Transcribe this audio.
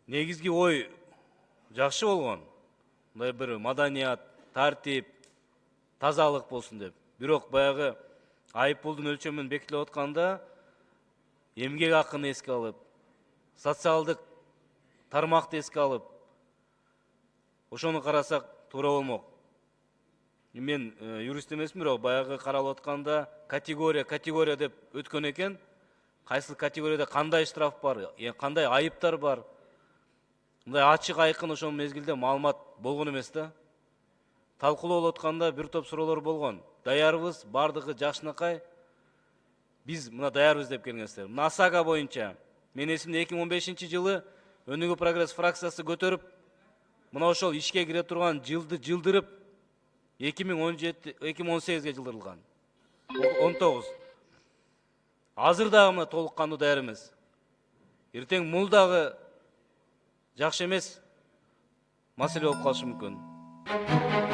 Негизги ой жакшы болгон. Мындай бир маданият, тартип, тазалык болсун деп. Бирок баягы айыппулдун өлчөмүн бекитилип атканда эмгек акын эске алып, социалдык тармакты эске алып, ошону карасак туура болмок. Мен юрист эмесмин, бирок баягы каралып атканда категория деп өткөн экен. Кайсыл категорияда кандай штраф бар, кандай айыптар бар. Мындай ачык айкын ошол мезгилде маалымат болгон эмес да. Талкуулоо болуп атканда бир топ суроолор болгон. Даярбыз, бардыгы жакшынакай. Биз мына даярбыз деп келгенсиздер. Мына ОСАГО боюнча мен эсимде 2015-жылы Өнүгүү прогресс фракциясы көтөрүп, мына ошол ишке кире турган жылды жылдырып 2018-ге жылдырылган. 19. Азыр дагы мына толук кандуу даяр эмес. Эртең мул дагы жакшы эмес маселе болуп калышы мүмкүн.